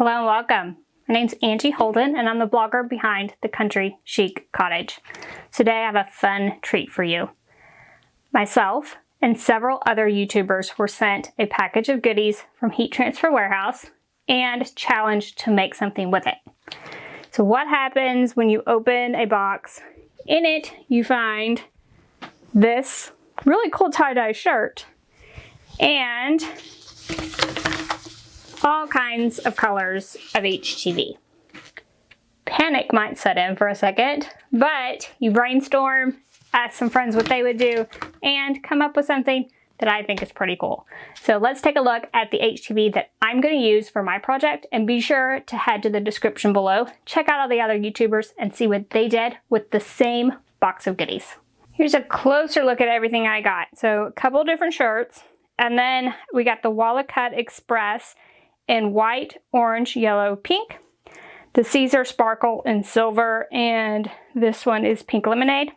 Hello and welcome. My name's Angie Holden and I'm the blogger behind The Country Chic Cottage. Today I have a fun treat for you. Myself and several other YouTubers were sent a package of goodies from Heat Transfer Warehouse and challenged to make something with it. So what happens when you open a box? In it you find this really cool tie-dye shirt and all kinds of colors of HTV. Panic might set in for a second, but you brainstorm, ask some friends what they would do, and come up with something that I think is pretty cool. So let's take a look at the HTV that I'm going to use for my project, and be sure to head to the description below, check out all the other YouTubers, and see what they did with the same box of goodies. Here's a closer look at everything I got. So a couple different shirts, and then we got the Cricut Express in white, orange, yellow, pink. The Caesar Sparkle in silver, and this one is pink lemonade.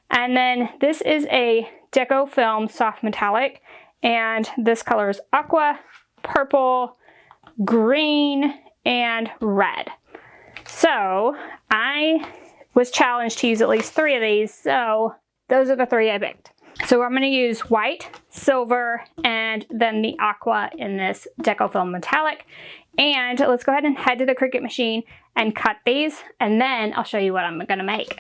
And then this is a Deco Film soft metallic, and this color is aqua, purple, green, and red. So I was challenged to use at least 3 of these, so those are the 3 I picked. So I'm going to use white, silver, and then the aqua in this Deco Film metallic. And let's go ahead and head to the Cricut machine and cut these, and then I'll show you what I'm going to make.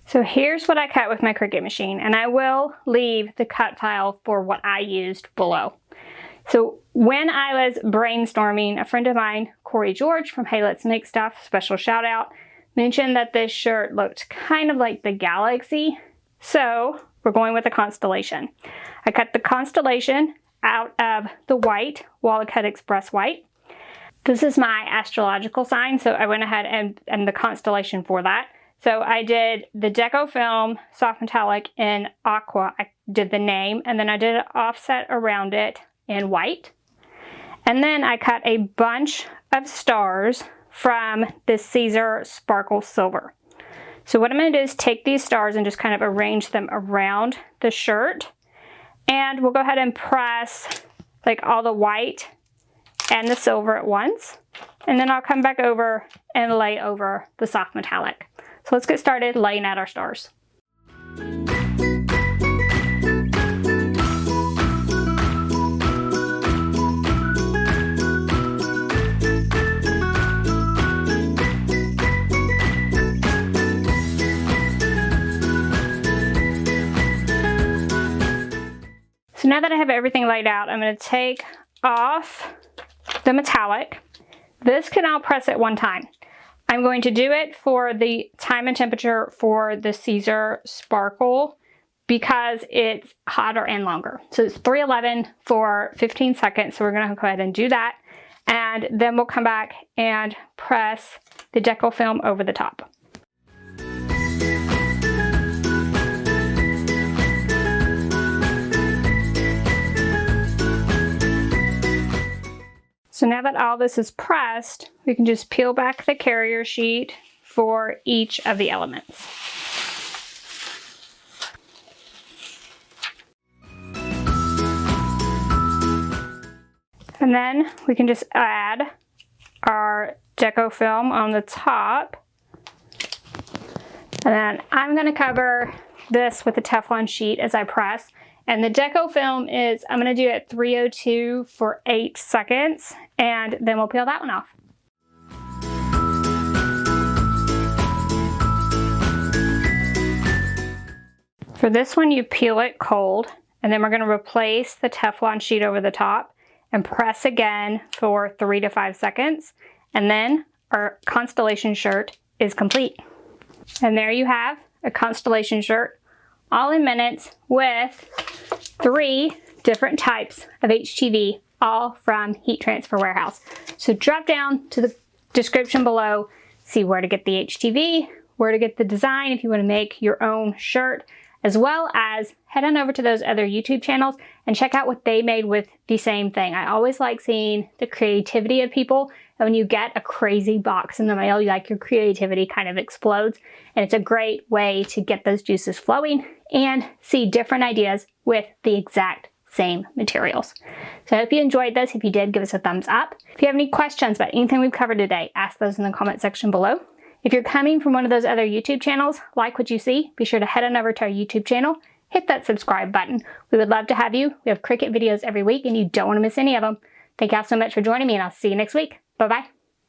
So here's what I cut with my Cricut machine, and I will leave the cut file for what I used below. So when I was brainstorming, a friend of mine, Corey George from Hey Let's Make Stuff, special shout out, mentioned that this shirt looked kind of like the galaxy. So we're going with the Constellation. I cut the Constellation out of the white, Cricut Express white. This is my astrological sign, so I went ahead and the constellation for that. So I did the Deco Film soft metallic in aqua. I did the name, and then I did an offset around it in white. And then I cut a bunch of stars from the Caesar Sparkle Silver. So what I'm going to do is take these stars and just kind of arrange them around the shirt. And we'll go ahead and press like all the white and the silver at once. And then I'll come back over and lay over the soft metallic. So let's get started laying out our stars. So now that I have everything laid out, I'm going to take off the metallic. This can all press at one time. I'm going to do it for the time and temperature for the Caesar Sparkle because it's hotter and longer. So it's 311 for 15 seconds. So we're going to go ahead and do that. And then we'll come back and press the Deco Film over the top. So now that all this is pressed, we can just peel back the carrier sheet for each of the elements. And then we can just add our Deco Film on the top. And then I'm going to cover this with a Teflon sheet as I press. And the Deco Film is, I'm going to do it at 302 for 8 seconds, and then we'll peel that one off. For this one, you peel it cold, and then we're going to replace the Teflon sheet over the top and press again for 3 to 5 seconds. And then our Constellation shirt is complete. And there you have a Constellation shirt, all in minutes, with 3 different types of HTV, all from Heat Transfer Warehouse. So drop down to the description below, see where to get the HTV, where to get the design if you want to make your own shirt, as well as head on over to those other YouTube channels and check out what they made with the same thing. I always like seeing the creativity of people. And when you get a crazy box in the mail, your creativity kind of explodes. And it's a great way to get those juices flowing and see different ideas with the exact same materials. So I hope you enjoyed this. If you did, give us a thumbs up. If you have any questions about anything we've covered today, ask those in the comment section below. If you're coming from one of those other YouTube channels, like what you see, be sure to head on over to our YouTube channel, hit that subscribe button. We would love to have you. We have Cricut videos every week and you don't want to miss any of them. Thank y'all so much for joining me and I'll see you next week. Bye-bye.